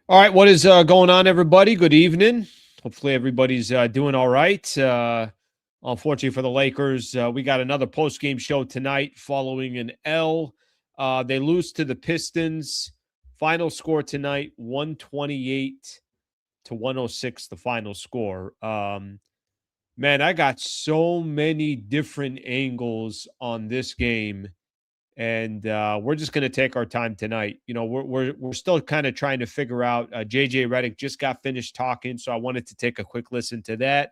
All right, what is going on, everybody? Good evening. Hopefully, everybody's doing all right. Unfortunately for the Lakers, we got another post-game show tonight following an L. They lose to the Pistons. Final score tonight, 128 to 106, the final score. Man, I got so many different angles on this game. And we're just going to take our time tonight. You know, we're still kind of trying to figure out. JJ Redick just got finished talking, so I wanted to take a quick listen to that.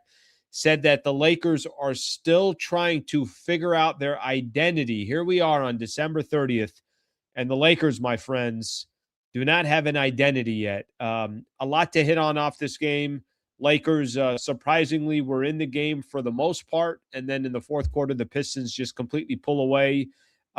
Said that the Lakers are still trying to figure out their identity. Here we are on December 30th, and the Lakers, my friends, do not have an identity yet. A lot to hit on off this game. Lakers, surprisingly, were in the game for the most part, and then in the fourth quarter, the Pistons just completely pull away.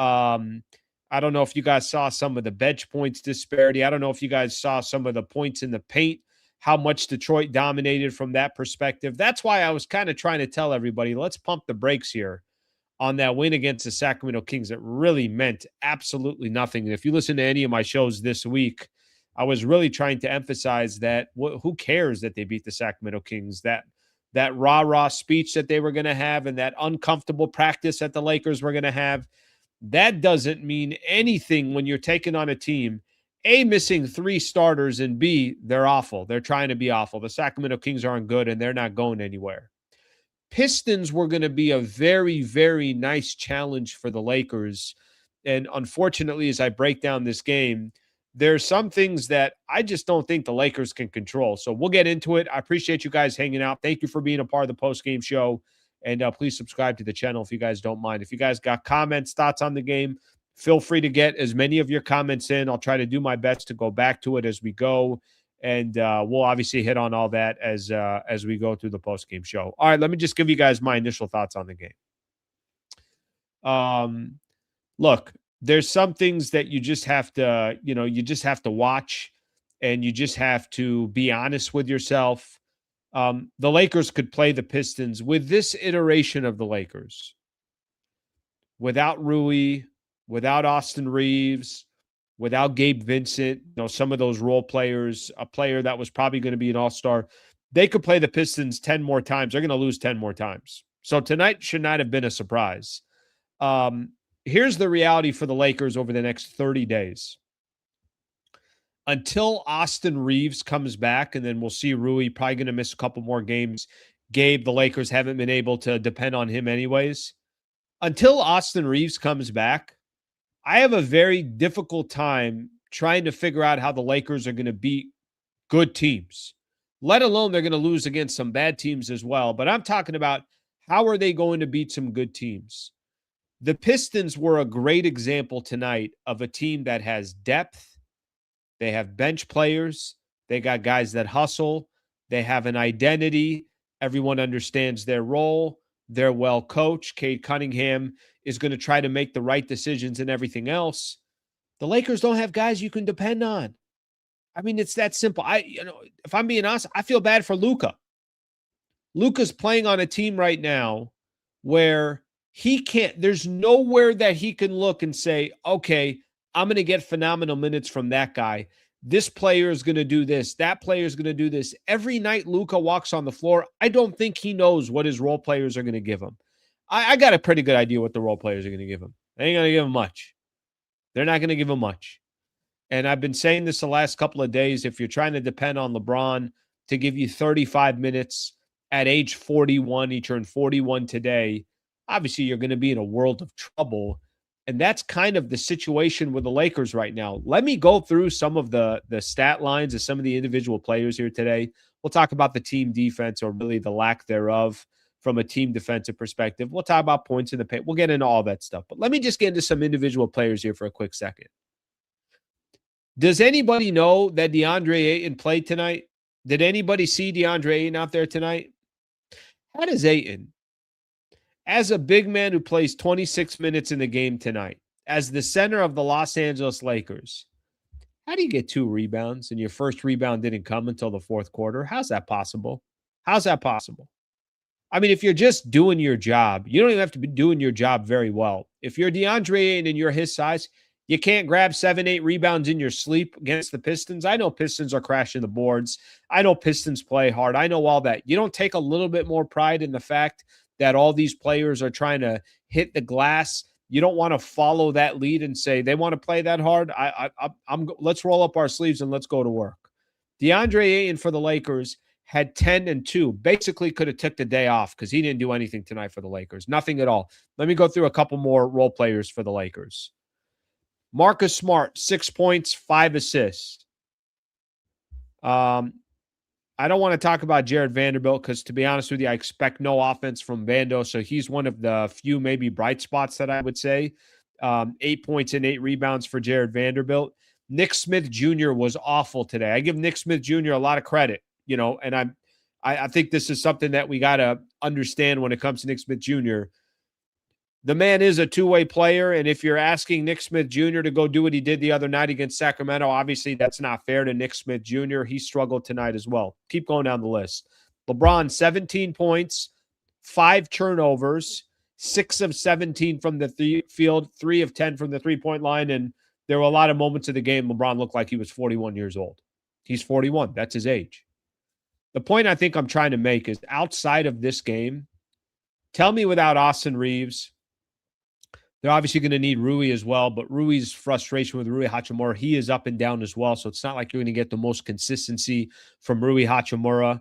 I don't know if you guys saw some of the bench points disparity. I don't know if you guys saw some of the points in the paint, how much Detroit dominated from that perspective. That's why I was kind of trying to tell everybody, let's pump the brakes here on that win against the Sacramento Kings. That really meant absolutely nothing. And if you listen to any of my shows this week, I was really trying to emphasize that who cares that they beat the Sacramento Kings, that rah-rah speech that they were going to have and that uncomfortable practice that the Lakers were going to have. That doesn't mean anything when you're taking on a team, A, missing three starters, and B, they're awful. They're trying to be awful. The Sacramento Kings aren't good, and they're not going anywhere. Pistons were going to be a very, very nice challenge for the Lakers. And unfortunately, as I break down this game, there's some things that I just don't think the Lakers can control. So we'll get into it. I appreciate you guys hanging out. Thank you for being a part of the post-game show. And please subscribe to the channel if you guys don't mind. If you guys got comments, thoughts on the game, feel free to get as many of your comments in. I'll try to do my best to go back to it as we go. And we'll obviously hit on all that as we go through the post-game show. All right, let me just give you guys my initial thoughts on the game. Look, there's some things that you just have to, you just have to watch, and you just have to be honest with yourself. The Lakers could play the Pistons with this iteration of the Lakers without Rui, without Austin Reeves, without Gabe Vincent, some of those role players, a player that was probably going to be an all-star. They could play the Pistons 10 more times. They're going to lose 10 more times. So tonight should not have been a surprise. Here's the reality for the Lakers over the next 30 days. Until Austin Reeves comes back, and then we'll see Rui probably going to miss a couple more games. Gabe, the Lakers haven't been able to depend on him anyways. Until Austin Reeves comes back, I have a very difficult time trying to figure out how the Lakers are going to beat good teams, let alone they're going to lose against some bad teams as well. But I'm talking about how are they going to beat some good teams? The Pistons were a great example tonight of a team that has depth. They have bench players. They got guys that hustle. They have an identity. Everyone understands their role. They're well coached. Cade Cunningham is going to try to make the right decisions and everything else. The Lakers don't have guys you can depend on. I mean, it's that simple. If I'm being honest, I feel bad for Luka. Luka's playing on a team right now where he can't, there's nowhere that he can look and say, okay, I'm going to get phenomenal minutes from that guy. This player is going to do this. That player is going to do this. Every night Luka walks on the floor, I don't think he knows what his role players are going to give him. I got a pretty good idea what the role players are going to give him. They ain't going to give him much. They're not going to give him much. And I've been saying this the last couple of days. If you're trying to depend on LeBron to give you 35 minutes at age 41, he turned 41 today, obviously you're going to be in a world of trouble. And that's kind of the situation with the Lakers right now. Let me go through some of the stat lines of some of the individual players here today. We'll talk about the team defense, or really the lack thereof from a team defensive perspective. We'll talk about points in the paint. We'll get into all that stuff. But let me just get into some individual players here for a quick second. Does anybody know that DeAndre Ayton played tonight? Did anybody see DeAndre Ayton out there tonight? How does Ayton, as a big man who plays 26 minutes in the game tonight, as the center of the Los Angeles Lakers, how do you get 2 rebounds and your first rebound didn't come until the fourth quarter? How's that possible? How's that possible? I mean, if you're just doing your job, you don't even have to be doing your job very well. If you're DeAndre Ayton and you're his size, You can't grab 7, 8 rebounds in your sleep against the Pistons. I know Pistons are crashing the boards. I know Pistons play hard. I know all that. You don't take a little bit more pride in the fact that all these players are trying to hit the glass. You don't want to follow that lead and say they want to play that hard. Let's roll up our sleeves and let's go to work. DeAndre Ayton for the Lakers had 10 and 2. Basically could have took the day off because he didn't do anything tonight for the Lakers. Nothing at all. Let me go through a couple more role players for the Lakers. Marcus Smart, 6 points, 5 assists. I don't want to talk about Jared Vanderbilt because, to be honest with you, I expect no offense from Vando. So he's one of the few maybe bright spots that I would say. 8 points and 8 rebounds for Jared Vanderbilt. Nick Smith Jr. was awful today. I give Nick Smith Jr. a lot of credit, and I think this is something that we got to understand when it comes to Nick Smith Jr. The man is a two-way player, and if you're asking Nick Smith Jr. to go do what he did the other night against Sacramento, obviously that's not fair to Nick Smith Jr. He struggled tonight as well. Keep going down the list. LeBron, 17 points, 5 turnovers, 6 of 17 from the field, 3 of 10 from the three-point line, and there were a lot of moments of the game LeBron looked like he was 41 years old. He's 41. That's his age. The point I think I'm trying to make is outside of this game, tell me without Austin Reeves, they're obviously going to need Rui as well, but Rui's frustration with Rui Hachimura, he is up and down as well, so it's not like you're going to get the most consistency from Rui Hachimura.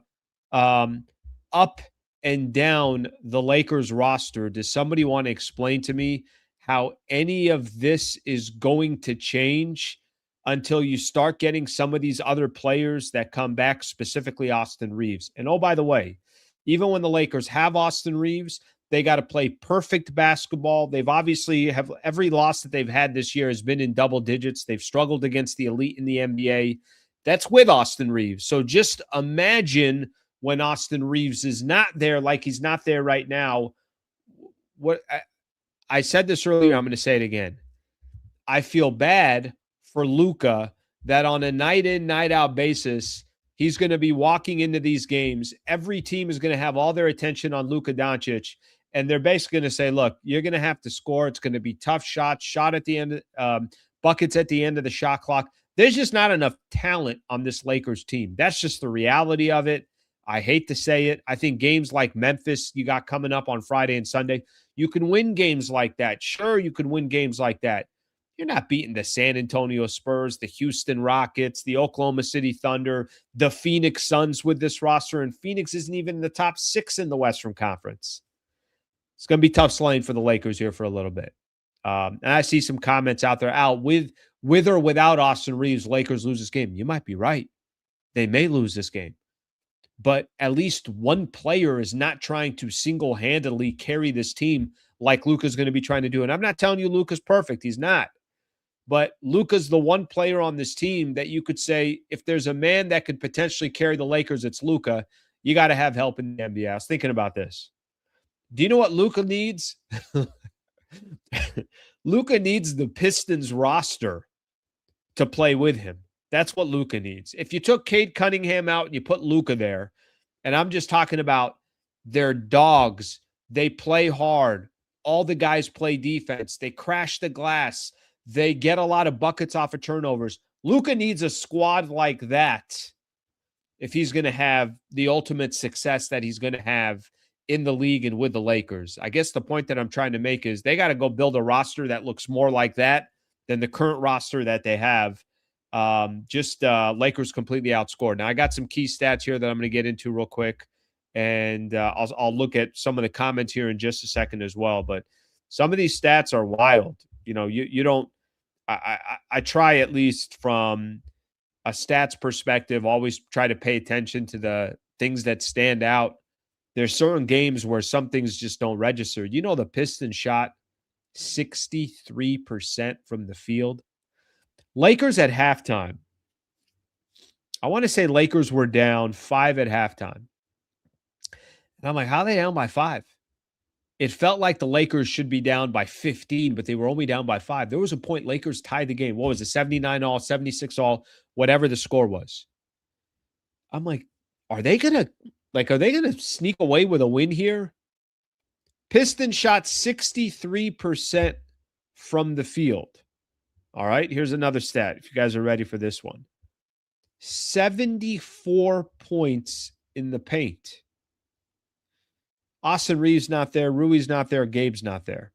Up and down the Lakers roster, does somebody want to explain to me how any of this is going to change until you start getting some of these other players that come back, specifically Austin Reeves? And oh, by the way, even when the Lakers have Austin Reeves, they got to play perfect basketball. They've obviously have every loss that they've had this year has been in double digits. They've struggled against the elite in the NBA. That's with Austin Reeves. So just imagine when Austin Reeves is not there, like he's not there right now. What I said this earlier, I'm going to say it again. I feel bad for Luka that on a night in, night out basis, he's going to be walking into these games. Every team is going to have all their attention on Luka Doncic. And they're basically going to say, look, you're going to have to score. It's going to be tough shots, shot at the end, buckets at the end of the shot clock. There's just not enough talent on this Lakers team. That's just the reality of it. I hate to say it. I think games like Memphis you got coming up on Friday and Sunday, you can win games like that. Sure, you can win games like that. You're not beating the San Antonio Spurs, the Houston Rockets, the Oklahoma City Thunder, the Phoenix Suns with this roster, and Phoenix isn't even in the top 6 in the Western Conference. It's going to be tough sledding for the Lakers here for a little bit. And I see some comments out there, Al, with or without Austin Reeves, Lakers lose this game. You might be right. They may lose this game. But at least one player is not trying to single-handedly carry this team like Luka's going to be trying to do. And I'm not telling you Luka's perfect. He's not. But Luka's the one player on this team that you could say, if there's a man that could potentially carry the Lakers, it's Luka. You got to have help in the NBA. I was thinking about this. Do you know what Luka needs? Luka needs the Pistons roster to play with him. That's what Luka needs. If you took Cade Cunningham out and you put Luka there, and I'm just talking about their dogs, they play hard. All the guys play defense. They crash the glass. They get a lot of buckets off of turnovers. Luka needs a squad like that if he's going to have the ultimate success that he's going to have in the league and with the Lakers. I guess the point that I'm trying to make is they got to go build a roster that looks more like that than the current roster that they have. Lakers completely outscored. Now, I got some key stats here that I'm going to get into real quick, and I'll look at some of the comments here in just a second as well. But some of these stats are wild. You don't. I try, at least from a stats perspective, always try to pay attention to the things that stand out. There's certain games where some things just don't register. The Pistons shot 63% from the field. Lakers at halftime. I want to say Lakers were down 5 at halftime. And I'm like, how are they down by 5? It felt like the Lakers should be down by 15, but they were only down by 5. There was a point Lakers tied the game. What was it? 79-all, 76-all, whatever the score was. I'm like, are they going to sneak away with a win here? Pistons shot 63% from the field. All right, here's another stat if you guys are ready for this one. 74 points in the paint. Austin Reeves not there, Rui's not there, Gabe's not there.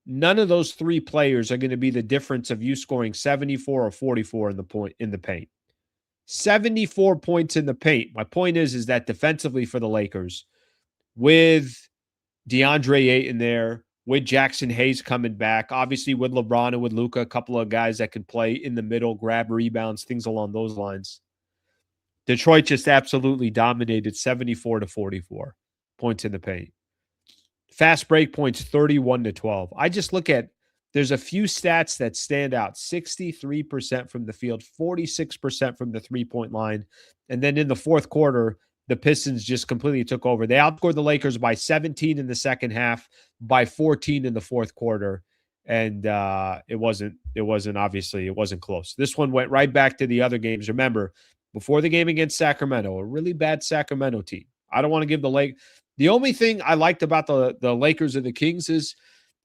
None of those three players are going to be the difference of you scoring 74 or 44 in the paint. 74 points in the paint. My point is that defensively for the Lakers, with DeAndre Ayton there, with Jackson Hayes coming back, obviously with LeBron and with Luka, a couple of guys that can play in the middle, grab rebounds, things along those lines. Detroit just absolutely dominated 74 to 44 points in the paint. Fast break points 31 to 12. I just look at, there's a few stats that stand out. 63% from the field, 46% from the three-point line. And then in the fourth quarter, the Pistons just completely took over. They outscored the Lakers by 17 in the second half, by 14 in the fourth quarter. And it wasn't close. This one went right back to the other games. Remember, before the game against Sacramento, a really bad Sacramento team. I don't want to give the only thing I liked about the Lakers and the Kings is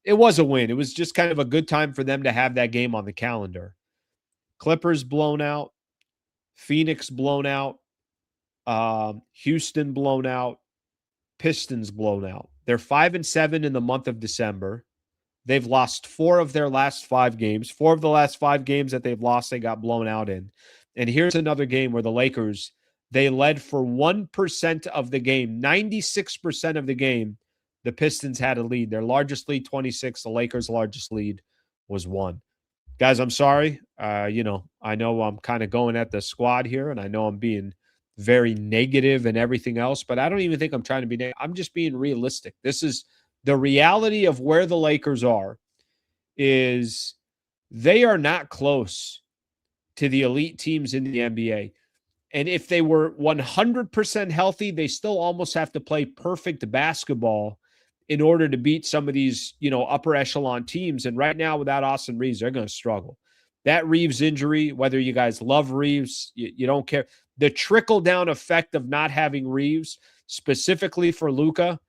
it was a win. It was just kind of a good time for them to have that game on the calendar. Clippers blown out, Phoenix blown out, Houston blown out, Pistons blown out. They're 5-7 in the month of December. They've lost 4 of their last 5 games. 4 of the last 5 games that they've lost, they got blown out in. And here's another game where the Lakers, they led for 1% of the game. 96% of the game, the Pistons had a lead. Their largest lead, 26. The Lakers' largest lead was 1. Guys, I'm sorry. I know I'm kind of going at the squad here, and I know I'm being very negative and everything else, but I don't even think I'm trying to be negative. I'm just being realistic. This is the reality of where the Lakers are, is they are not close to the elite teams in the NBA. And if they were 100% healthy, they still almost have to play perfect basketball in order to beat some of these, upper echelon teams. And right now, without Austin Reeves, they're going to struggle. That Reeves injury, whether you guys love Reeves, you don't care. The trickle-down effect of not having Reeves, specifically for Luka,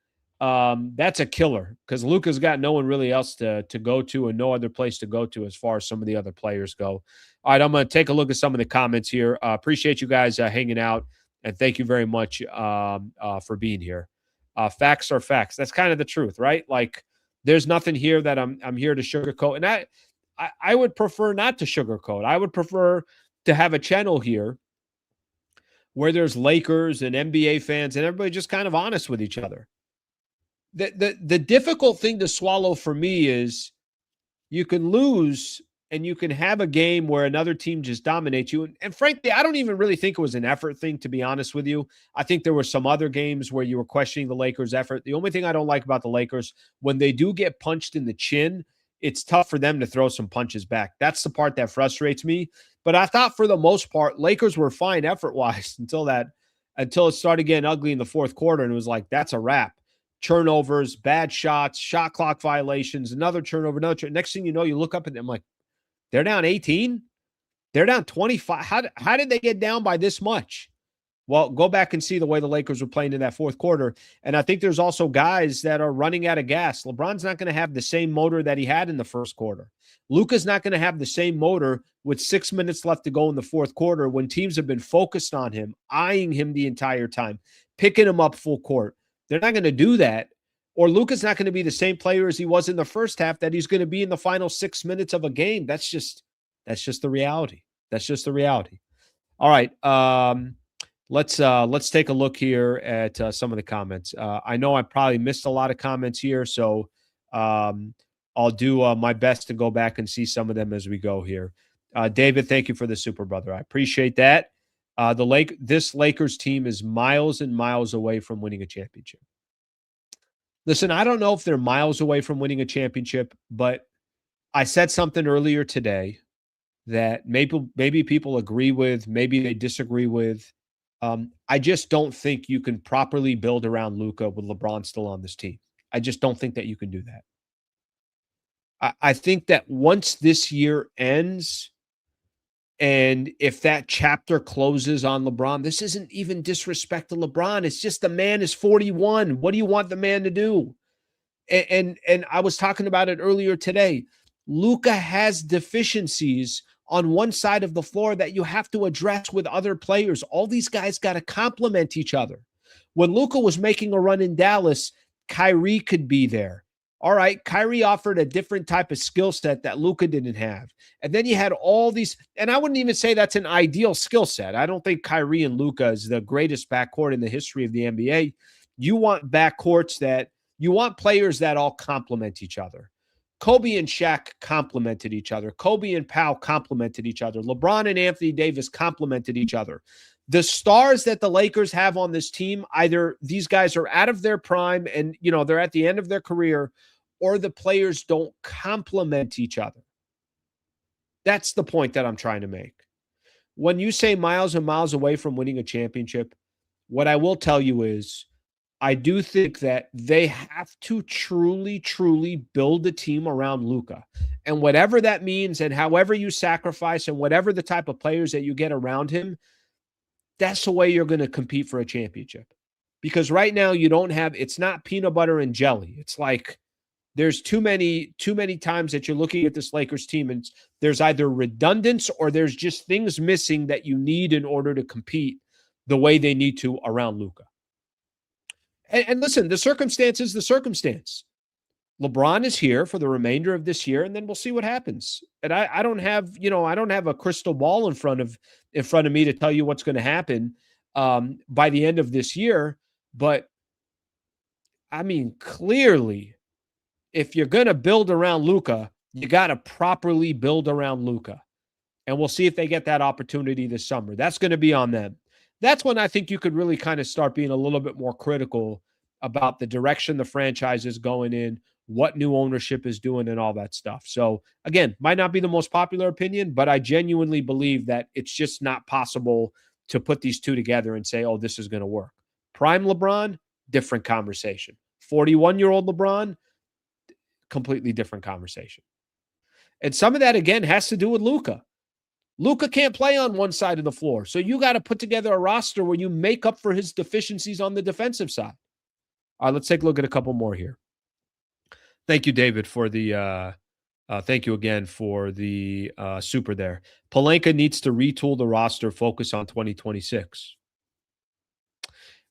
that's a killer, because Luka's got no one really else to go to and no other place to go to as far as some of the other players go. All right, I'm going to take a look at some of the comments here. Appreciate you guys hanging out, and thank you very much for being here. Facts are facts. That's kind of the truth, right? Like, there's nothing here that I'm here to sugarcoat. And I would prefer not to sugarcoat. I would prefer to have a channel here where there's Lakers and NBA fans and everybody just kind of honest with each other. The difficult thing to swallow for me is you can lose and you can have a game where another team just dominates you. And frankly, I don't even really think it was an effort thing, to be honest with you. I think there were some other games where you were questioning the Lakers' effort. The only thing I don't like about the Lakers, when they do get punched in the chin, it's tough for them to throw some punches back. That's the part that frustrates me. But I thought for the most part, Lakers were fine effort-wise until it started getting ugly in the fourth quarter, and it was like, that's a wrap. Turnovers, bad shots, shot clock violations, another turnover, Next thing you know, you look up at them like, they're down 18? They're down 25. How did they get down by this much? Well, go back and see the way the Lakers were playing in that fourth quarter. And I think there's also guys that are running out of gas. LeBron's not going to have the same motor that he had in the first quarter. Luka's not going to have the same motor with 6 minutes left to go in the fourth quarter when teams have been focused on him, eyeing him the entire time, picking him up full court. They're not going to do that. Or Luka's not going to be the same player as he was in the first half that he's going to be in the final 6 minutes of a game. That's just the reality. That's just the reality. All right. Let's take a look here at some of the comments. I know I probably missed a lot of comments here, so I'll do my best to go back and see some of them as we go here. David, thank you for the super brother. I appreciate that. This Lakers team is miles and miles away from winning a championship. Listen, I don't know if they're miles away from winning a championship, but I said something earlier today that maybe people agree with, maybe they disagree with. I just don't think you can properly build around Luka with LeBron still on this team. I just don't think that you can do that. I think that once this year ends, and if that chapter closes on LeBron, this isn't even disrespect to LeBron. It's just the man is 41. What do you want the man to do? And I was talking about it earlier today. Luka has deficiencies on one side of the floor that you have to address with other players. All these guys got to complement each other. When Luka was making a run in Dallas, Kyrie could be there. All right, Kyrie offered a different type of skill set that Luka didn't have. And then you had all these, and I wouldn't even say that's an ideal skill set. I don't think Kyrie and Luka is the greatest backcourt in the history of the NBA. You want backcourts that, you want players that all complement each other. Kobe and Shaq complemented each other. Kobe and Pau complemented each other. LeBron and Anthony Davis complemented each other. The stars that the Lakers have on this team, either these guys are out of their prime and, they're at the end of their career, or the players don't complement each other. That's the point that I'm trying to make. When you say miles and miles away from winning a championship, what I will tell you is I do think that they have to truly, truly build a team around Luka. And whatever that means and however you sacrifice and whatever the type of players that you get around him, that's the way you're going to compete for a championship. Because right now you don't have, it's not peanut butter and jelly. It's like there's too many times that you're looking at this Lakers team and there's either redundance or there's just things missing that you need in order to compete the way they need to around Luka. And listen, the circumstance is the circumstance. LeBron is here for the remainder of this year, and then we'll see what happens. And I don't have, I don't have a crystal ball in front of me to tell you what's going to happen by the end of this year. But I mean, clearly, if you're going to build around Luka, you got to properly build around Luka. And we'll see if they get that opportunity this summer. That's going to be on them. That's when I think you could really kind of start being a little bit more critical about the direction the franchise is going in, what new ownership is doing, and all that stuff. So, again, might not be the most popular opinion, but I genuinely believe that it's just not possible to put these two together and say, oh, this is going to work. Prime LeBron, different conversation. 41-year-old LeBron, completely different conversation. And some of that, again, has to do with Luka. Luka can't play on one side of the floor. So you got to put together a roster where you make up for his deficiencies on the defensive side. All right, let's take a look at a couple more here. Thank you, David, for the thank you again for the super there. Pelinka needs to retool the roster, focus on 2026.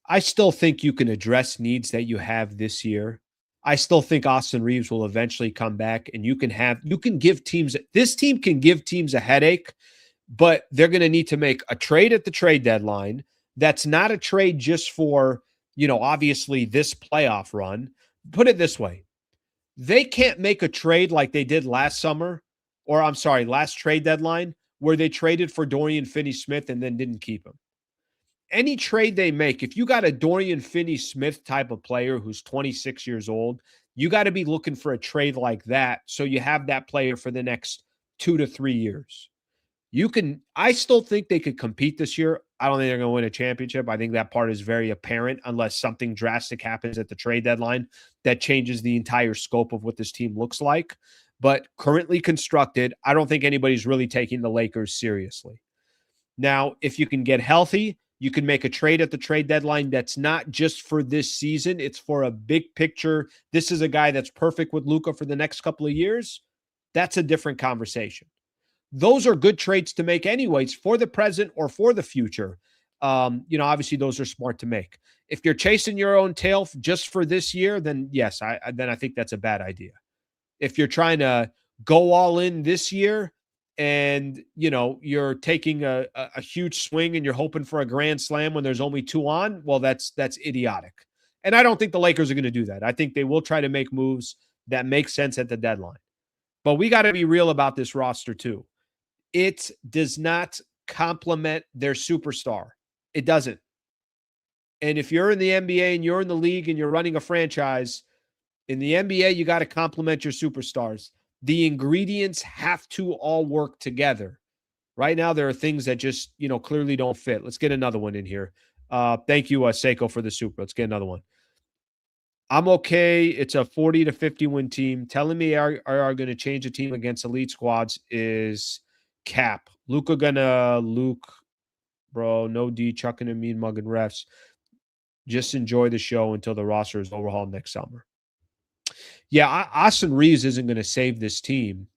I still think you can address needs that you have this year. I still think Austin Reeves will eventually come back, and you can give teams, this team can give teams a headache, but they're going to need to make a trade at the trade deadline. That's not a trade just for, obviously this playoff run. Put it this way. They can't make a trade like they did last summer, or I'm sorry, last trade deadline, where they traded for Dorian Finney-Smith and then didn't keep him. Any trade they make, if you got a Dorian Finney-Smith type of player who's 26 years old, you got to be looking for a trade like that so you have that player for the next 2 to 3 years. I still think they could compete this year. I don't think they're going to win a championship. I think that part is very apparent unless something drastic happens at the trade deadline that changes the entire scope of what this team looks like. But currently constructed, I don't think anybody's really taking the Lakers seriously. Now, if you can get healthy, you can make a trade at the trade deadline that's not just for this season. It's for a big picture. This is a guy that's perfect with Luka for the next couple of years. That's a different conversation. Those are good trades to make anyways for the present or for the future. Obviously those are smart to make. If you're chasing your own tail just for this year, then yes, I think that's a bad idea. If you're trying to go all in this year and, you're taking a huge swing and you're hoping for a grand slam when there's only 2 on, well, that's idiotic. And I don't think the Lakers are going to do that. I think they will try to make moves that make sense at the deadline. But we got to be real about this roster too. It does not complement their superstar. It doesn't. And if you're in the NBA and you're in the league and you're running a franchise, in the NBA, you got to complement your superstars. The ingredients have to all work together. Right now, there are things that just, clearly don't fit. Let's get another one in here. Thank you, Seiko, for the super. Let's get another one. I'm okay. It's a 40 to 50 win team. Telling me are going to change the team against elite squads is cap. Luka gonna Luke, bro. No D, chucking and mean mugging refs. Just enjoy the show until the roster is overhauled next summer. Yeah, Austin Reeves isn't going to save this team.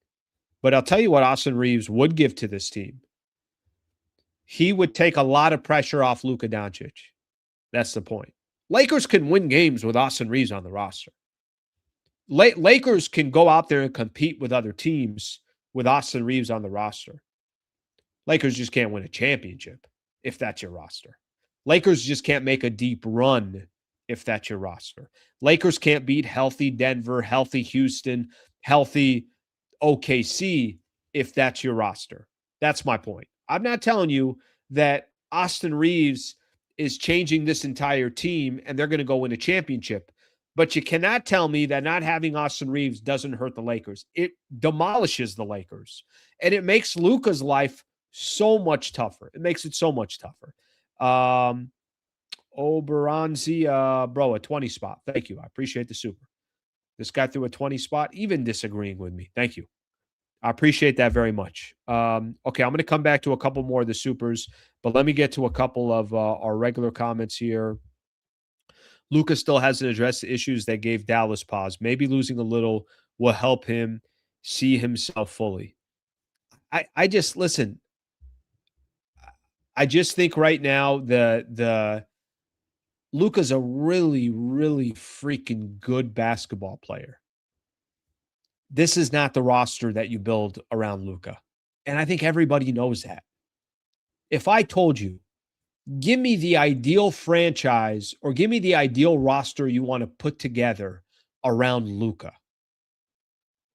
But I'll tell you what Austin Reeves would give to this team. He would take a lot of pressure off Luka Doncic. That's the point. Lakers can win games with Austin Reeves on the roster. Lakers can go out there and compete with other teams with Austin Reeves on the roster. Lakers just can't win a championship if that's your roster. Lakers just can't make a deep run if that's your roster. Lakers can't beat healthy Denver, healthy Houston, healthy OKC if that's your roster. That's my point. I'm not telling you that Austin Reeves is changing this entire team and they're going to go win a championship. But you cannot tell me that not having Austin Reeves doesn't hurt the Lakers. It demolishes the Lakers. And it makes Luka's life so much tougher. It makes it so much tougher. Oberonzi, bro, a 20 spot. Thank you. I appreciate the super. This guy threw a 20 spot, even disagreeing with me. Thank you. I appreciate that very much. Okay, I'm going to come back to a couple more of the supers, but let me get to a couple of our regular comments here. Luka still hasn't addressed the issues that gave Dallas pause. Maybe losing a little will help him see himself fully. I just listen. I just think right now the Luka's a really, really freaking good basketball player. This is not the roster that you build around Luka. And I think everybody knows that. If I told you, give me the ideal franchise or give me the ideal roster you want to put together around Luka,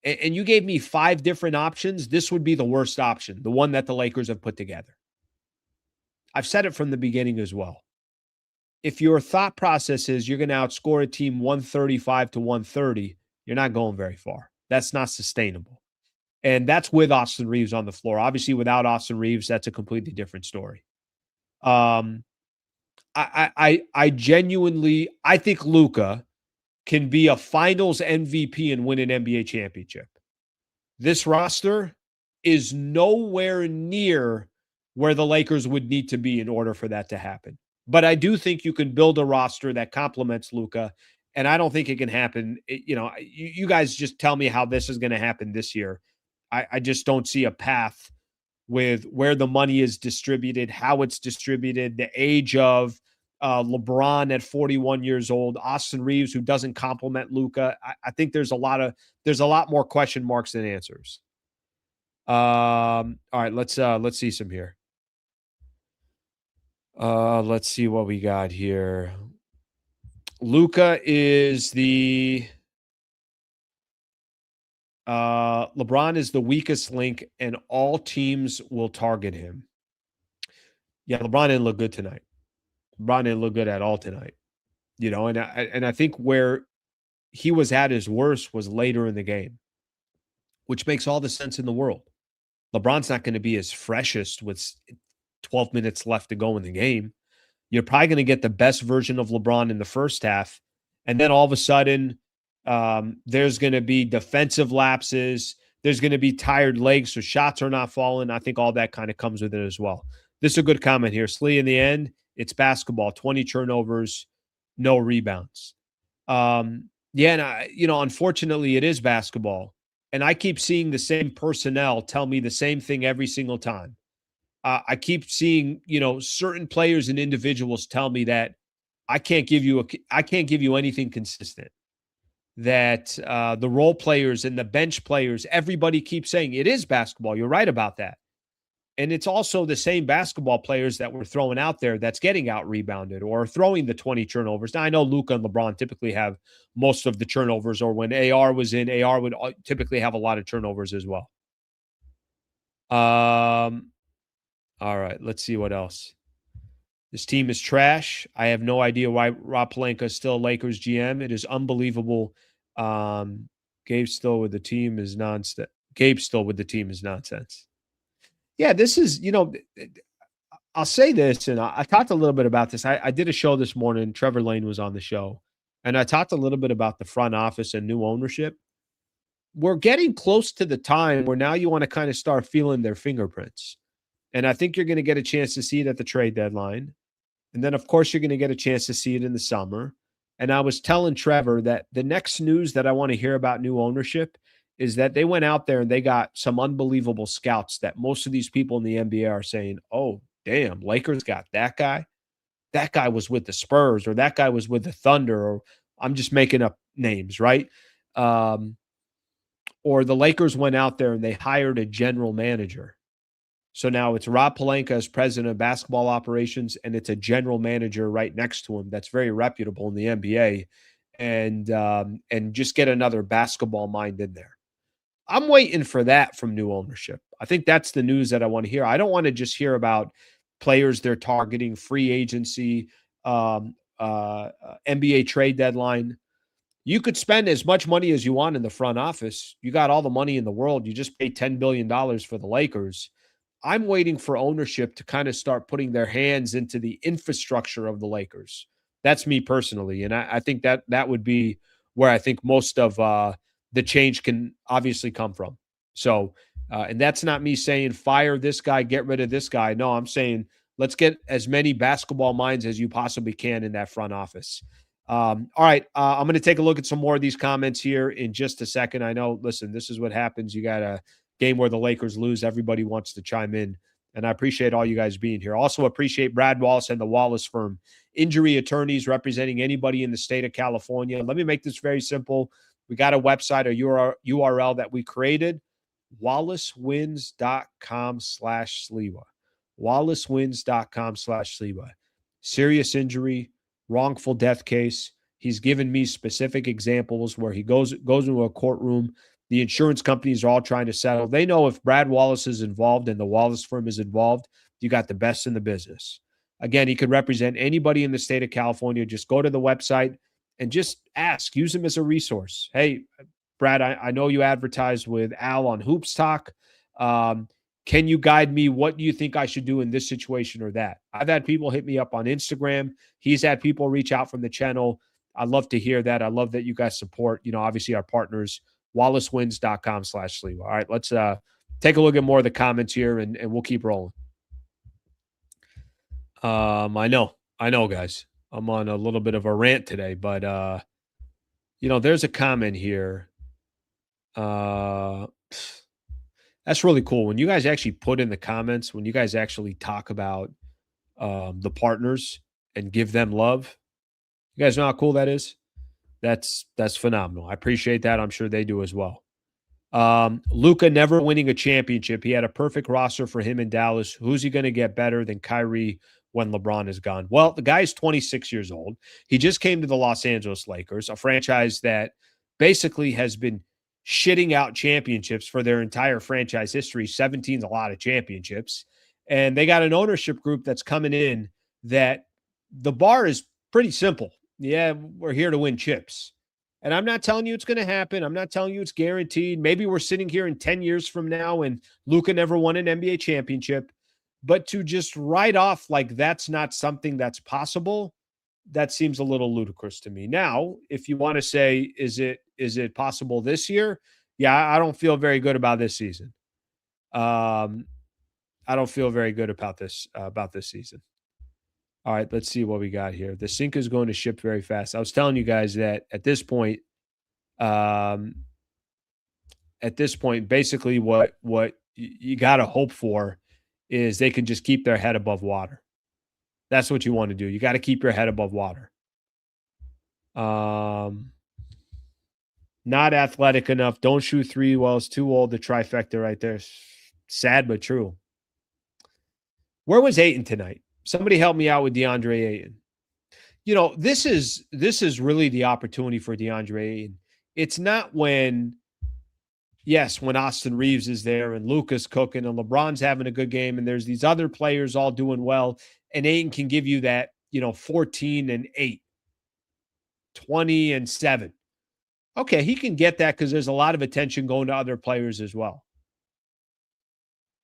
and you gave me 5 different options, this would be the worst option, the one that the Lakers have put together. I've said it from the beginning as well. If your thought process is you're going to outscore a team 135 to 130, you're not going very far. That's not sustainable. And that's with Austin Reeves on the floor. Obviously, without Austin Reeves, that's a completely different story. I genuinely, I think Luka can be a finals MVP and win an NBA championship. This roster is nowhere near where the Lakers would need to be in order for that to happen. But I do think you can build a roster that complements Luka, and I don't think it can happen. You guys just tell me how this is going to happen this year. I just don't see a path with where the money is distributed, how it's distributed, the age of LeBron at 41 years old, Austin Reeves, who doesn't complement Luka. I think there's a lot more question marks than answers. All right, let's see some here. Let's see what we got here. Luka is LeBron is the weakest link, and all teams will target him. Yeah, LeBron didn't look good tonight. LeBron didn't look good at all tonight. And I think where he was at his worst was later in the game, which makes all the sense in the world. LeBron's not going to be his freshest with 12 minutes left to go in the game. You're probably going to get the best version of LeBron in the first half, and then all of a sudden, there's going to be defensive lapses. There's going to be tired legs, so shots are not falling. I think all that kind of comes with it as well. This is a good comment here. Slee, in the end, it's basketball. 20 turnovers, no rebounds. And unfortunately, it is basketball. And I keep seeing the same personnel tell me the same thing every single time. I keep seeing, certain players and individuals tell me that I can't give you anything consistent. That the role players and the bench players, everybody keeps saying it is basketball. You're right about that. And it's also the same basketball players that we're throwing out there that's getting out rebounded or throwing the 20 turnovers. Now, I know Luka and LeBron typically have most of the turnovers, or when AR was in, AR would typically have a lot of turnovers as well. All right, let's see what else. This team is trash. I have no idea why Rob Pelinka is still Lakers GM. It is unbelievable. Gabe still with the team is nonsense. Yeah, this is, I'll say this, and I talked a little bit about this. I did a show this morning. Trevor Lane was on the show, and I talked a little bit about the front office and new ownership. We're getting close to the time where now you want to kind of start feeling their fingerprints. And I think you're going to get a chance to see it at the trade deadline. And then, of course, you're going to get a chance to see it in the summer. And I was telling Trevor that the next news that I want to hear about new ownership is that they went out there and they got some unbelievable scouts that most of these people in the NBA are saying, oh, damn, Lakers got that guy. That guy was with the Spurs, or that guy was with the Thunder, or I'm just making up names, right? Or the Lakers went out there and they hired a general manager. So now it's Rob Pelinka as president of basketball operations, and it's a general manager right next to him that's very reputable in the NBA, and just get another basketball mind in there. I'm waiting for that from new ownership. I think that's the news that I want to hear. I don't want to just hear about players they're targeting, free agency, NBA trade deadline. You could spend as much money as you want in the front office. You got all the money in the world. You just paid $10 billion for the Lakers. I'm waiting for ownership to kind of start putting their hands into the infrastructure of the Lakers. That's me personally. And I think that would be where I think most of the change can obviously come from. So, and that's not me saying fire this guy, get rid of this guy. No, I'm saying let's get as many basketball minds as you possibly can in that front office. All right. I'm going to take a look at some more of these comments here in just a second. I know, listen, this is what happens. You got a game where the Lakers lose. Everybody wants to chime in. And I appreciate all you guys being here. Also appreciate Brad Wallace and the Wallace firm, injury attorneys representing anybody in the state of California. Let me make this very simple. We got a website, a URL that we created, wallacewins.com/Sliwa. wallacewins.com/Sliwa. Serious injury, wrongful death case. He's given me specific examples where he goes into a courtroom. The insurance companies are all trying to settle. They know if Brad Wallace is involved and the Wallace firm is involved, you got the best in the business. Again, he could represent anybody in the state of California. Just go to the website and just ask. Use him as a resource. Hey, Brad, I know you advertised with Al on Hoops Talk. Can you guide me? What do you think I should do in this situation or that? I've had people hit me up on Instagram. He's had people reach out from the channel. I'd love to hear that. I love that you guys support, obviously our partners, wallacewins.com/Sliwa. All right, let's take a look at more of the comments here, and we'll keep rolling. I know, guys. I'm on a little bit of a rant today, but, there's a comment here. That's really cool. When you guys actually put in the comments, when you guys actually talk about the partners and give them love, you guys know how cool that is? That's phenomenal. I appreciate that. I'm sure they do as well. Luka never winning a championship. He had a perfect roster for him in Dallas. Who's he going to get better than Kyrie when LeBron is gone? Well, the guy's 26 years old. He just came to the Los Angeles Lakers, a franchise that basically has been shitting out championships for their entire franchise history. 17's a lot of championships. And they got an ownership group that's coming in that the bar is pretty simple. Yeah, we're here to win chips. And I'm not telling you it's going to happen. I'm not telling you it's guaranteed. Maybe we're sitting here in 10 years from now and Luka never won an NBA championship. But to just write off like that's not something that's possible, that seems a little ludicrous to me. Now, if you want to say, is it possible this year? Yeah, I don't feel very good about this season. I don't feel very good about this season. All right, let's see what we got here. The sink is going to ship very fast. I was telling you guys that at this point, basically what you got to hope for is they can just keep their head above water. That's what you want to do. You got to keep your head above water. Not athletic enough. Don't shoot three wells. Too old. The trifecta right there. Sad but true. Where was Ayton tonight? Somebody help me out with DeAndre Ayton. This is really the opportunity for DeAndre Ayton. It's not when Austin Reeves is there and Luka's cooking and LeBron's having a good game and there's these other players all doing well and Ayton can give you that, 14-8, 20-7. Okay, he can get that because there's a lot of attention going to other players as well.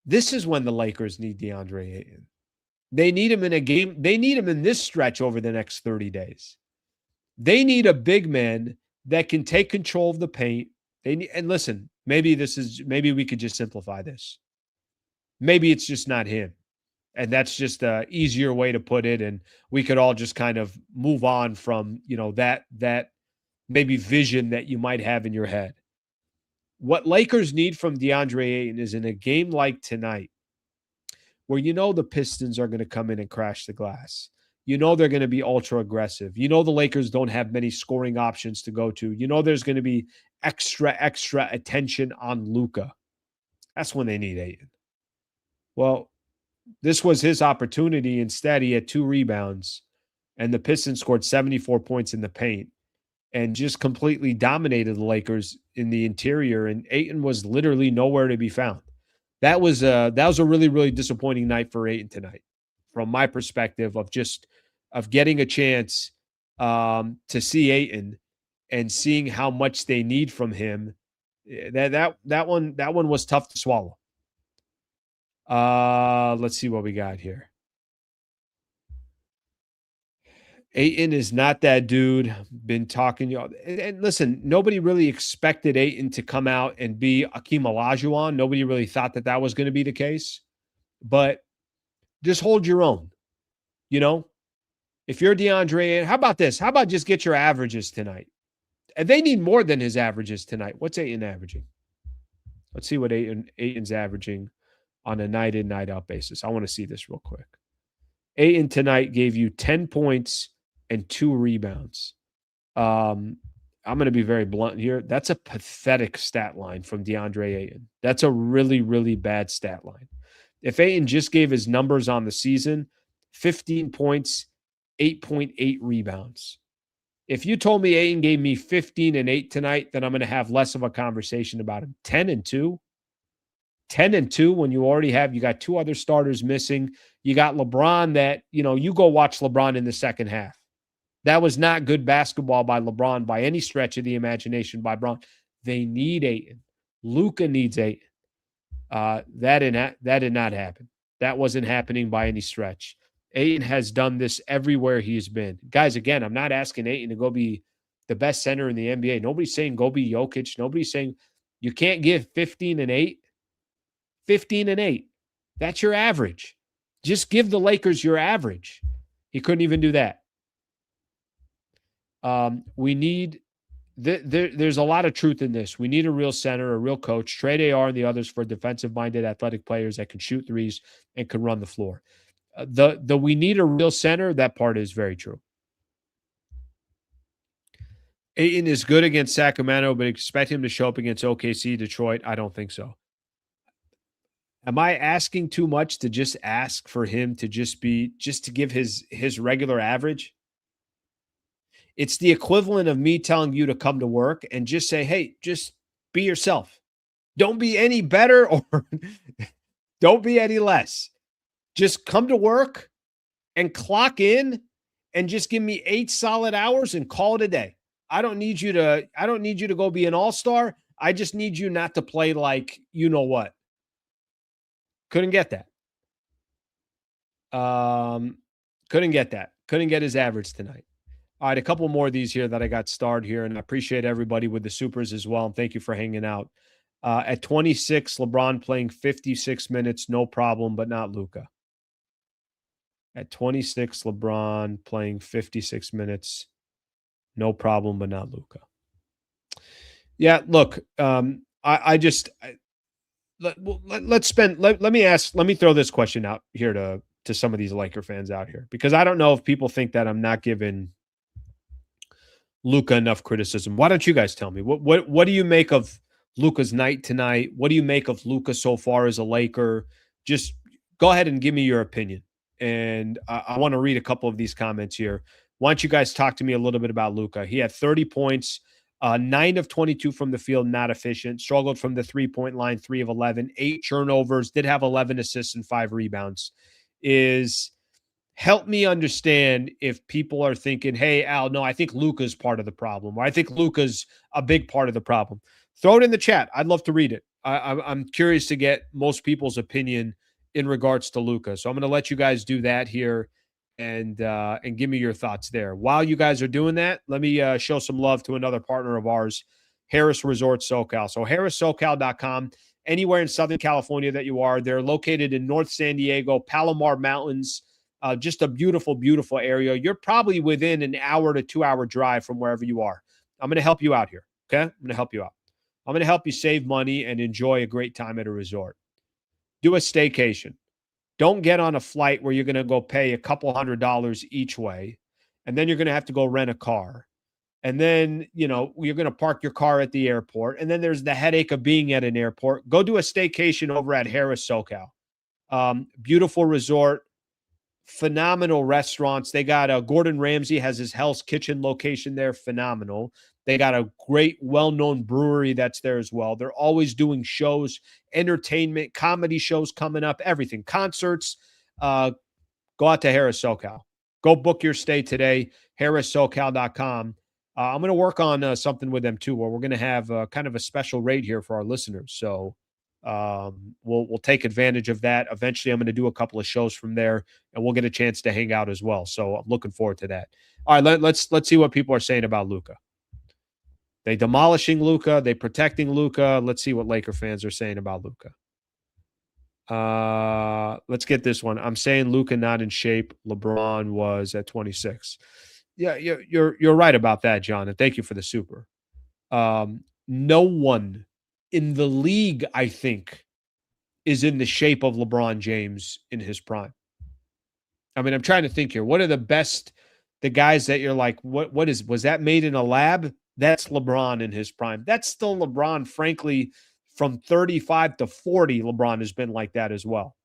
This is when the Lakers need DeAndre Ayton. They need him in a game. They need him in this stretch over the next 30 days. They need a big man that can take control of the paint. And listen, maybe we could just simplify this. Maybe it's just not him. And that's just a easier way to put it. And we could all just kind of move on from, that maybe vision that you might have in your head. What Lakers need from DeAndre Ayton is in a game like tonight, where the Pistons are going to come in and crash the glass. They're going to be ultra aggressive. The Lakers don't have many scoring options to go to. There's going to be extra attention on Luka. That's when they need Ayton. Well, this was his opportunity. Instead, he had 2 rebounds, and the Pistons scored 74 points in the paint and just completely dominated the Lakers in the interior, and Ayton was literally nowhere to be found. That was a really, really disappointing night for Ayton tonight, from my perspective of getting a chance to see Ayton and seeing how much they need from him. That one was tough to swallow. Let's see what we got here. Ayton is not that dude. Been talking, and listen, nobody really expected Ayton to come out and be Akeem Olajuwon. Nobody really thought that was going to be the case. But just hold your own. If you're DeAndre Ayton, how about this? How about just get your averages tonight? And they need more than his averages tonight. What's Ayton averaging? Let's see what Ayton's averaging on a night in, night out basis. I want to see this real quick. Ayton tonight gave you 10 points and 2 rebounds. I'm going to be very blunt here. That's a pathetic stat line from DeAndre Ayton. That's a really, really bad stat line. If Ayton just gave his numbers on the season, 15 points, 8.8 rebounds. If you told me Ayton gave me 15 and 8 tonight, then I'm going to have less of a conversation about him. 10 and 2 when you got 2 other starters missing. You got LeBron that, you go watch LeBron in the second half. That was not good basketball by LeBron by any stretch of the imagination by Braun. They need Ayton. Luka needs Ayton. That did not happen. That wasn't happening by any stretch. Ayton has done this everywhere he's been. Guys, again, I'm not asking Ayton to go be the best center in the NBA. Nobody's saying go be Jokic. Nobody's saying you can't give 15 and 8. 15 and 8. That's your average. Just give the Lakers your average. He couldn't even do that. We need there's a lot of truth in this. We need a real center, a real coach. Trade AR and the others for defensive-minded athletic players that can shoot threes and can run the floor. We need a real center, that part is very true. Ayton is good against Sacramento, but expect him to show up against OKC, Detroit. I don't think so. Am I asking too much to just ask for him to just to give his regular average? It's the equivalent of me telling you to come to work and just say, hey, just be yourself. Don't be any better or don't be any less. Just come to work and clock in and just give me 8 solid hours and call it a day. I don't need you to go be an all-star. I just need you not to play like you know what. Couldn't get that. Couldn't get that. Couldn't get his average tonight. All right, a couple more of these here that I got starred here, and I appreciate everybody with the supers as well, and thank you for hanging out. At 26, LeBron playing 56 minutes, no problem, but not Luka. At 26, LeBron playing 56 minutes, no problem, but not Luka. Yeah, look, let me throw this question out here to some of these Laker fans out here, because I don't know if people think that I'm not giving Luka enough criticism. Why don't you guys tell me what do you make of Luka's night tonight? What do you make of Luka so far as a Laker? Just go ahead and give me your opinion. And I want to read a couple of these comments here. Why don't you guys talk to me a little bit about Luka? He had 30 points, 9 of 22 from the field, not efficient. Struggled from the 3-point line, 3 of 11, 8 turnovers, did have 11 assists and 5 rebounds. Help me understand if people are thinking, hey, Al, no, I think Luka's part of the problem, or I think Luka's a big part of the problem. Throw it in the chat. I'd love to read it. I'm curious to get most people's opinion in regards to Luka. So I'm going to let you guys do that here and give me your thoughts there. While you guys are doing that, let me show some love to another partner of ours, Harris Resort SoCal. So harrissocal.com, anywhere in Southern California that you are. They're located in North San Diego, Palomar Mountains. Just a beautiful, beautiful area. You're probably within an hour to 2 hour drive from wherever you are. I'm going to help you out here. Okay? I'm going to help you out. I'm going to help you save money and enjoy a great time at a resort. Do a staycation. Don't get on a flight where you're going to go pay a couple $100 each way, and then you're going to have to go rent a car. And then, you're going to park your car at the airport. And then there's the headache of being at an airport. Go do a staycation over at Harris SoCal. Beautiful resort, phenomenal restaurants. They got Gordon Ramsay has his Hell's Kitchen location there. Phenomenal. They got a great, well-known brewery that's there as well. They're always doing shows, entertainment, comedy shows coming up, everything. Concerts. Go out to Harris SoCal. Go book your stay today, harrissocal.com. I'm going to work on something with them too, where we're going to have kind of a special rate here for our listeners. So we'll take advantage of that. Eventually, I'm going to do a couple of shows from there, and we'll get a chance to hang out as well. So I'm looking forward to that. All right, let's see what people are saying about Luka. They demolishing Luka. They protecting Luka. Let's see what Laker fans are saying about Luka. Let's get this one. I'm saying Luka not in shape. LeBron was at 26. Yeah, you're right about that, John, and thank you for the super. No one in the league, I think, is in the shape of LeBron James in his prime. I mean, I'm trying to think here. What are the guys that you're like, was that made in a lab? That's LeBron in his prime. That's still LeBron, frankly, from 35 to 40, LeBron has been like that as well.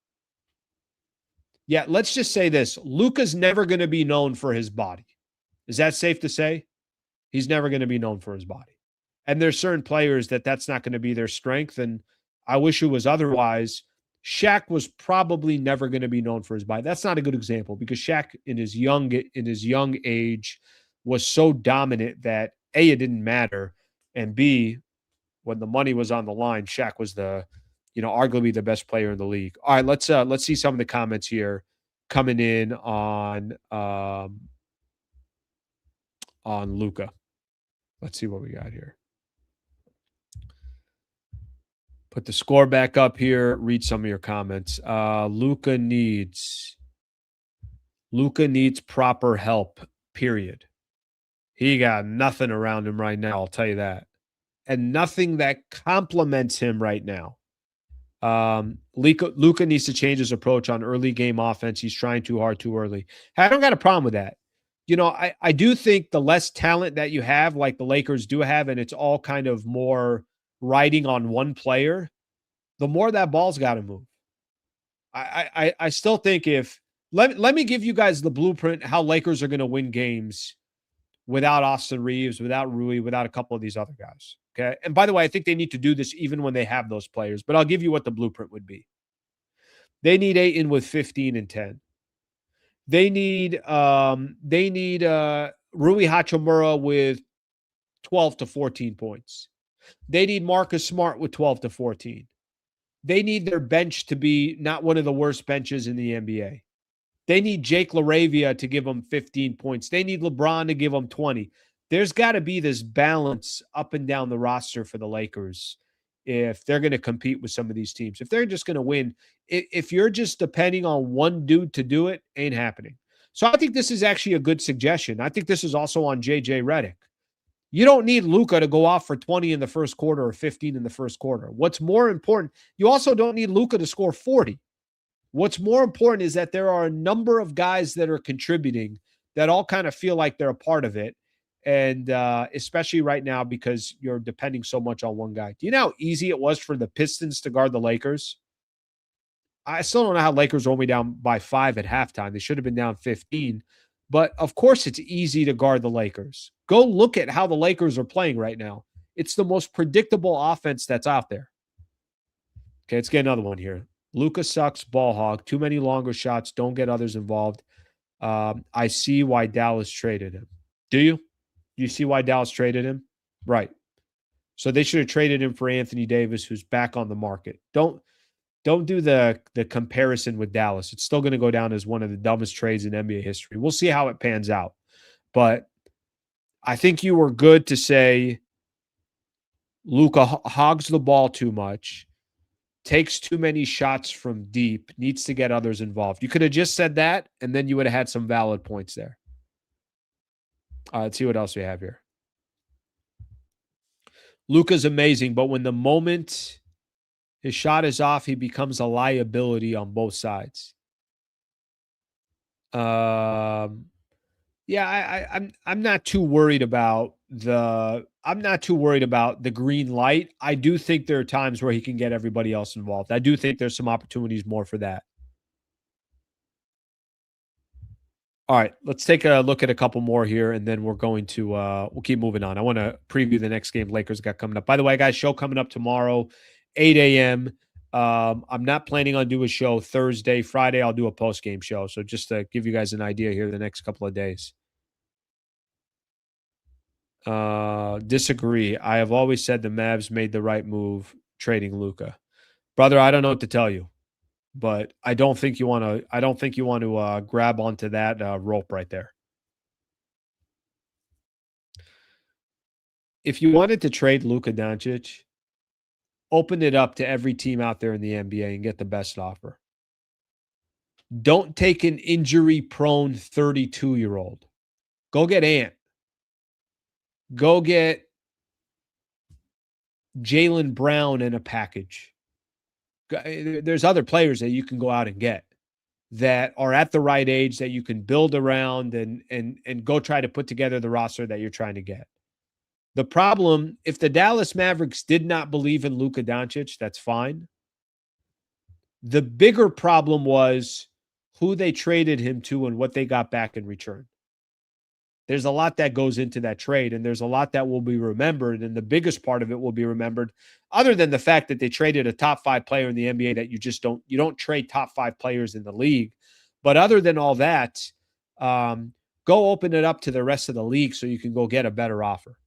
Yeah, let's just say this. Luka's never going to be known for his body. Is that safe to say? He's never going to be known for his body. And there's certain players that's not going to be their strength, and I wish it was otherwise. Shaq was probably never going to be known for his body. That's not a good example because Shaq in his young age was so dominant that A, it didn't matter, and B, when the money was on the line, Shaq was arguably the best player in the league. All right, let's see some of the comments here coming in on Luka. Let's see what we got here. Put the score back up here. Read some of your comments. Luka needs proper help, period. He got nothing around him right now, I'll tell you that. And nothing that complements him right now. Luka needs to change his approach on early game offense. He's trying too hard too early. I don't got a problem with that. I do think the less talent that you have, like the Lakers do have, and it's all kind of more riding on one player, the more that ball's got to move. I still think let me give you guys the blueprint how Lakers are going to win games without Austin Reeves, without Rui, without a couple of these other guys. Okay. And by the way, I think they need to do this even when they have those players, but I'll give you what the blueprint would be. They need Ayton with 15 and 10. They need Rui Hachimura with 12 to 14 points. They need Marcus Smart with 12 to 14. They need their bench to be not one of the worst benches in the NBA. They need Jake LaRavia to give them 15 points. They need LeBron to give them 20. There's got to be this balance up and down the roster for the Lakers if they're going to compete with some of these teams. If they're just going to win, if you're just depending on one dude to do it, ain't happening. So I think this is actually a good suggestion. I think this is also on JJ Redick. You don't need Luka to go off for 20 in the first quarter or 15 in the first quarter. What's more important, you also don't need Luka to score 40. What's more important is that there are a number of guys that are contributing that all kind of feel like they're a part of it. And especially right now because you're depending so much on one guy. Do you know how easy it was for the Pistons to guard the Lakers? I still don't know how Lakers were only down by 5 at halftime. They should have been down 15. But, of course, it's easy to guard the Lakers. Go look at how the Lakers are playing right now. It's the most predictable offense that's out there. Okay, let's get another one here. Luka sucks, ball hog. Too many longer shots. Don't get others involved. I see why Dallas traded him. Do you? You see why Dallas traded him? Right. So they should have traded him for Anthony Davis, who's back on the market. Don't do the comparison with Dallas. It's still going to go down as one of the dumbest trades in NBA history. We'll see how it pans out. But I think you were good to say Luka hogs the ball too much, takes too many shots from deep, needs to get others involved. You could have just said that, and then you would have had some valid points there. Let's see what else we have here. Luka's amazing, but when the moment his shot is off, he becomes a liability on both sides. Yeah, I'm not too worried about the green light. I do think there are times where he can get everybody else involved. I do think there's some opportunities more for that. All right, let's take a look at a couple more here, and then we're going to we'll keep moving on. I want to preview the next game Lakers got coming up. By the way, guys, show coming up tomorrow, 8 a.m. I'm not planning on doing a show Thursday, Friday. I'll do a post game show. So just to give you guys an idea here, the next couple of days. Disagree. I have always said the Mavs made the right move trading Luka. Brother, I don't know what to tell you, but I don't think you want to. I don't think you want to grab onto that rope right there. If you wanted to trade Luka Doncic, open it up to every team out there in the NBA and get the best offer. Don't take an injury-prone 32-year-old. Go get Ant. Go get Jaylen Brown in a package. There's other players that you can go out and get that are at the right age that you can build around and go try to put together the roster that you're trying to get. The problem, if the Dallas Mavericks did not believe in Luka Doncic, that's fine. The bigger problem was who they traded him to and what they got back in return. There's a lot that goes into that trade, and there's a lot that will be remembered, and the biggest part of it will be remembered, other than the fact that they traded a top 5 player in the NBA that you don't trade top 5 players in the league. But other than all that, go open it up to the rest of the league so you can go get a better offer.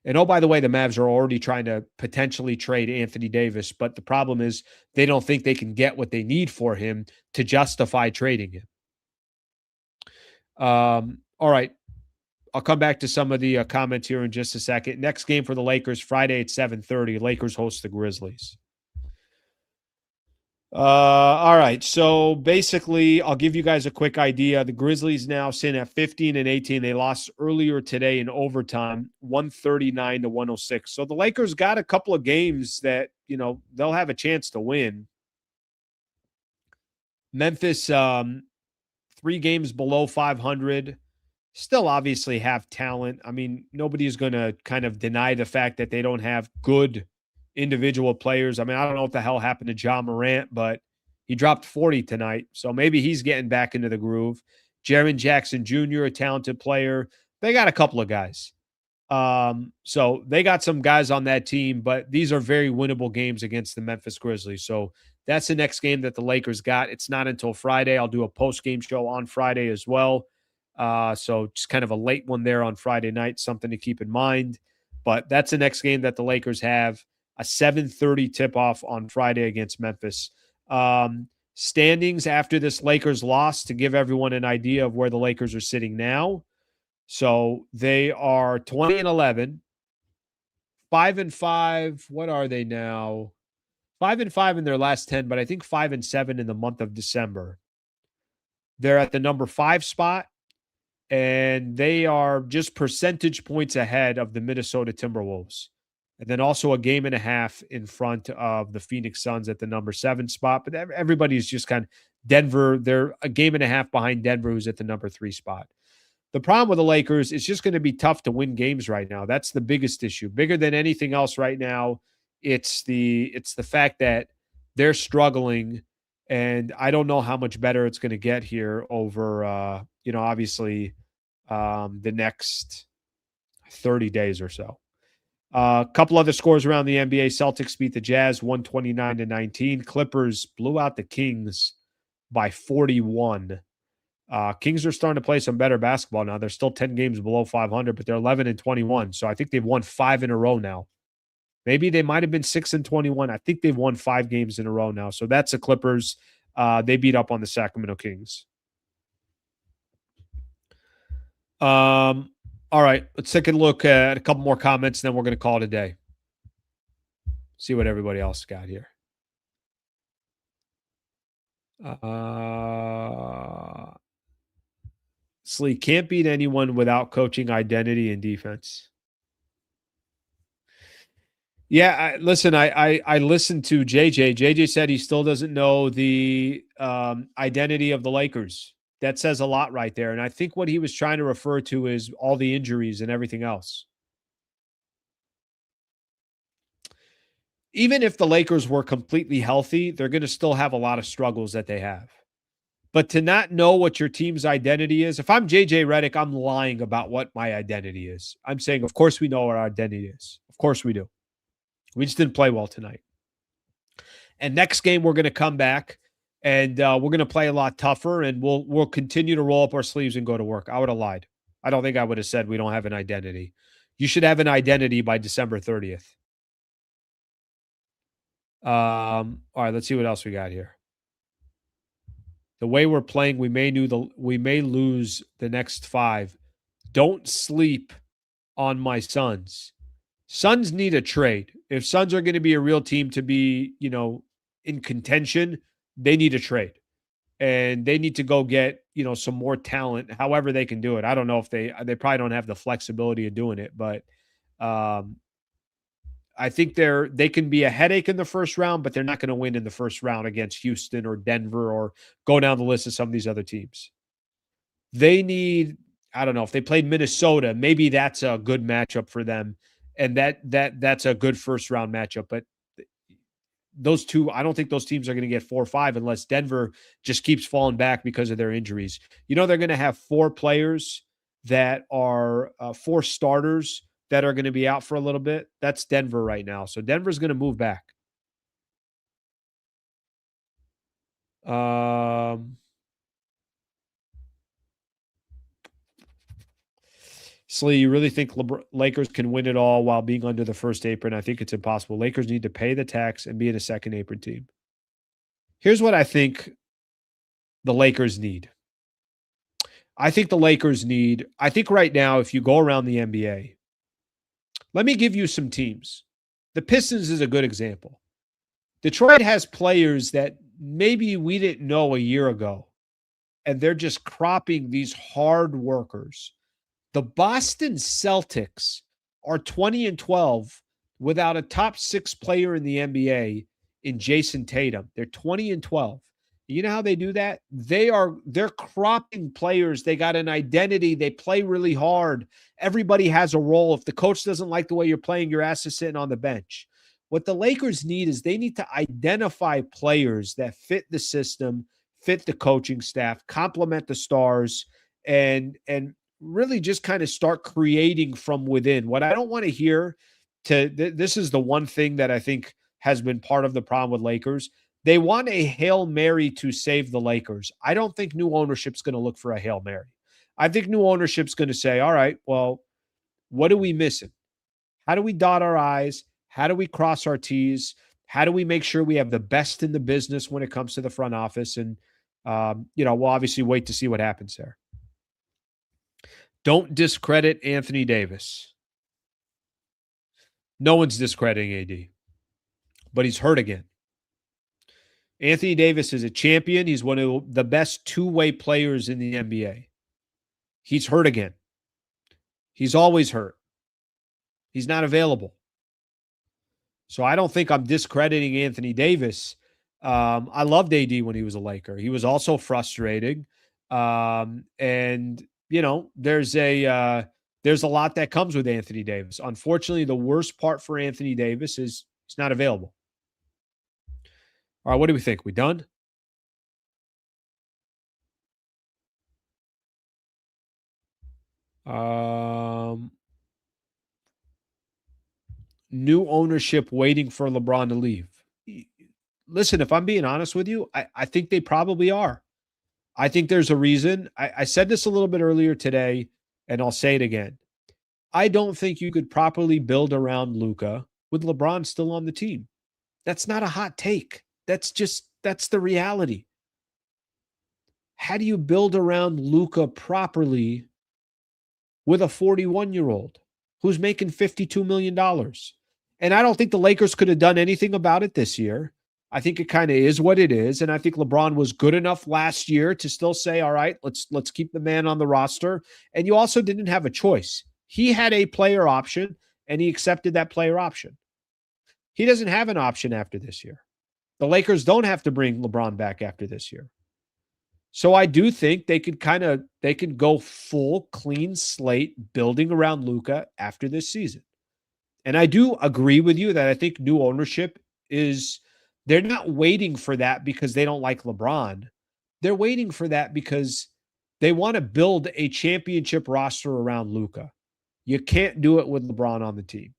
And oh, by the way, the Mavs are already trying to potentially trade Anthony Davis, but the problem is they don't think they can get what they need for him to justify trading him. All right. I'll come back to some of the comments here in just a second. Next game for the Lakers, Friday at 7:30. Lakers host the Grizzlies. All right. So basically, I'll give you guys a quick idea. The Grizzlies now sit at 15-18. They lost earlier today in overtime, 139-106. So the Lakers got a couple of games that, they'll have a chance to win. Memphis, 3 games below 500. Still obviously have talent. I mean, nobody's going to kind of deny the fact that they don't have good individual players. I mean, I don't know what the hell happened to Ja Morant, but he dropped 40 tonight. So maybe he's getting back into the groove. Jaren Jackson Jr., a talented player. They got a couple of guys. So they got some guys on that team, but these are very winnable games against the Memphis Grizzlies. So that's the next game that the Lakers got. It's not until Friday. I'll do a post-game show on Friday as well. So just kind of a late one there on Friday night, something to keep in mind. But that's the next game that the Lakers have, a 7:30 tip-off on Friday against Memphis. Standings after this Lakers loss, to give everyone an idea of where the Lakers are sitting now. So they are 20-11, 5-5. What are they now? 5-5 in their last 10, but I think 5-7 in the month of December. They're at the number 5 spot, and they are just percentage points ahead of the Minnesota Timberwolves. And then also a game and a half in front of the Phoenix Suns at the number 7 spot. But everybody's just kind of Denver. They're a game and a half behind Denver, who's at the number 3 spot. The problem with the Lakers, it's just going to be tough to win games right now. That's the biggest issue. Bigger than anything else right now, it's the fact that they're struggling, and I don't know how much better it's going to get here over, obviously the next 30 days or so. A couple other scores around the NBA. Celtics beat the Jazz 129-19. Clippers blew out the Kings by 41. Kings are starting to play some better basketball now. They're still 10 games below 500, but they're 11-21. So I think they've won 5 in a row now. Maybe they might have been 6-21. I think they've won 5 games in a row now. So that's the Clippers. They beat up on the Sacramento Kings. All right, let's take a look at a couple more comments, and then we're going to call it a day. See what everybody else got here. Slee can't beat anyone without coaching identity and defense. Yeah, listen, I listened to JJ. JJ said he still doesn't know the identity of the Lakers. That says a lot right there. And I think what he was trying to refer to is all the injuries and everything else. Even if the Lakers were completely healthy, they're going to still have a lot of struggles that they have. But to not know what your team's identity is, if I'm JJ Redick, I'm lying about what my identity is. I'm saying, of course, we know what our identity is. Of course, we do. We just didn't play well tonight. And next game, we're going to come back and we're going to play a lot tougher, and we'll continue to roll up our sleeves and go to work. I would have lied. I don't think I would have said we don't have an identity. You should have an identity by December 30th. All right, let's see what else we got here. The way we're playing, we may lose the next 5. Don't sleep on my Suns. Suns need a trade. If Suns are going to be a real team to be, in contention, they need a trade. And they need to go get, some more talent, however they can do it. I don't know if they probably don't have the flexibility of doing it, but I think they can be a headache in the first round, but they're not going to win in the first round against Houston or Denver or go down the list of some of these other teams. They need, I don't know, if they played Minnesota, maybe that's a good matchup for them. And that's a good first round matchup. But those two, I don't think those teams are going to get 4 or 5 unless Denver just keeps falling back because of their injuries. They're going to have 4 players that are 4 starters that are going to be out for a little bit. That's Denver right now. So Denver's going to move back. Slee, you really think Lakers can win it all while being under the first apron? I think it's impossible. Lakers need to pay the tax and be in a second apron team. Here's what I think the Lakers need. I think right now, if you go around the NBA, let me give you some teams. The Pistons is a good example. Detroit has players that maybe we didn't know a year ago, and they're just cropping these hard workers. The Boston Celtics are 20-12 without a top 6 player in the NBA in Jason Tatum. They're 20-12. You know how they do that? They're cropping players. They got an identity. They play really hard. Everybody has a role. If the coach doesn't like the way you're playing, your ass is sitting on the bench. What the Lakers need is they need to identify players that fit the system, fit the coaching staff, complement the stars, and really just kind of start creating from within. What I don't want to hear this is the one thing that I think has been part of the problem with Lakers. They want a Hail Mary to save the Lakers. I don't think new ownership's going to look for a Hail Mary. I think new ownership's going to say, all right, well, what are we missing? How do we dot our I's? How do we cross our T's? How do we make sure we have the best in the business when it comes to the front office? And, we'll obviously wait to see what happens there. Don't discredit Anthony Davis. No one's discrediting AD, but he's hurt again. Anthony Davis is a champion. He's one of the best two-way players in the NBA. He's hurt again. He's always hurt. He's not available. So I don't think I'm discrediting Anthony Davis. I loved AD when he was a Laker. He was also frustrating. And there's a lot that comes with Anthony Davis. Unfortunately, the worst part for Anthony Davis is he's not available. All right, what do we think? We done? New ownership waiting for LeBron to leave. Listen, if I'm being honest with you, I think they probably are. I think there's a reason. I said this a little bit earlier today, and I'll say it again. I don't think you could properly build around Luka with LeBron still on the team. That's not a hot take. That's the reality. How do you build around Luka properly with a 41-year-old who's making $52 million? And I don't think the Lakers could have done anything about it this year. I think it kind of is what it is. And I think LeBron was good enough last year to still say, all right, let's keep the man on the roster. And you also didn't have a choice. He had a player option, and he accepted that player option. He doesn't have an option after this year. The Lakers don't have to bring LeBron back after this year. So I do think they could go full clean slate building around Luka after this season. And I do agree with you that I think new ownership they're not waiting for that because they don't like LeBron. They're waiting for that because they want to build a championship roster around Luka. You can't do it with LeBron on the team.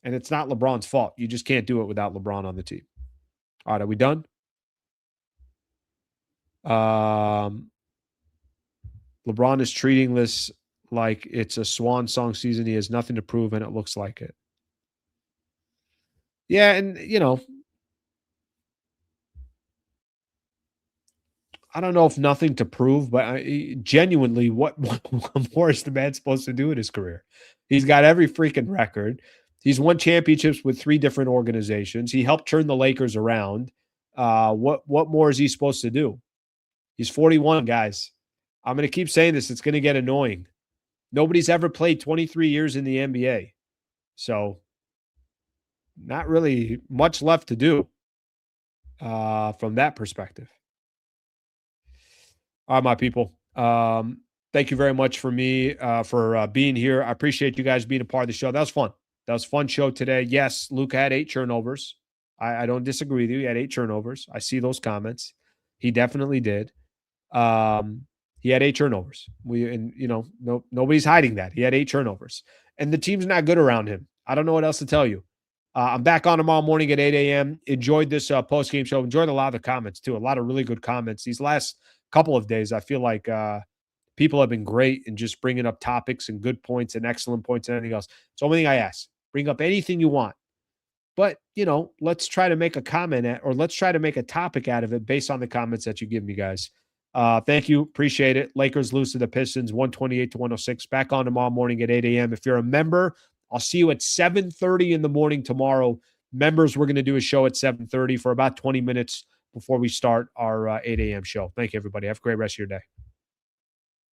And it's not LeBron's fault. You just can't do it without LeBron on the team. All right, are we done? LeBron is treating this like it's a swan song season. He has nothing to prove, and it looks like it. Yeah, and, I don't know if nothing to prove, but genuinely, what more is the man supposed to do in his career? He's got every freaking record. He's won championships with 3 different organizations. He helped turn the Lakers around. What more is he supposed to do? He's 41, guys. I'm going to keep saying this. It's going to get annoying. Nobody's ever played 23 years in the NBA. So not really much left to do from that perspective. All right, my people. Thank you very much for being here. I appreciate you guys being a part of the show. That was fun. That was a fun show today. Yes, Luka had 8 turnovers. I don't disagree with you. He had 8 turnovers. I see those comments. He definitely did. He had 8 turnovers. Nobody's hiding that. He had 8 turnovers. And the team's not good around him. I don't know what else to tell you. I'm back on tomorrow morning at 8 a.m. Enjoyed this post-game show. Enjoyed a lot of the comments, too. A lot of really good comments. These last couple of days, I feel like people have been great in just bringing up topics and good points and excellent points and anything else. It's the only thing I ask. Bring up anything you want. But, let's try to make a comment or let's try to make a topic out of it based on the comments that you give me, guys. Thank you. Appreciate it. Lakers lose to the Pistons, 128-106. Back on tomorrow morning at 8 a.m. If you're a member, I'll see you at 7:30 in the morning tomorrow. Members, we're going to do a show at 7:30 for about 20 minutes before we start our 8 a.m. show. Thank you, everybody. Have a great rest of your day.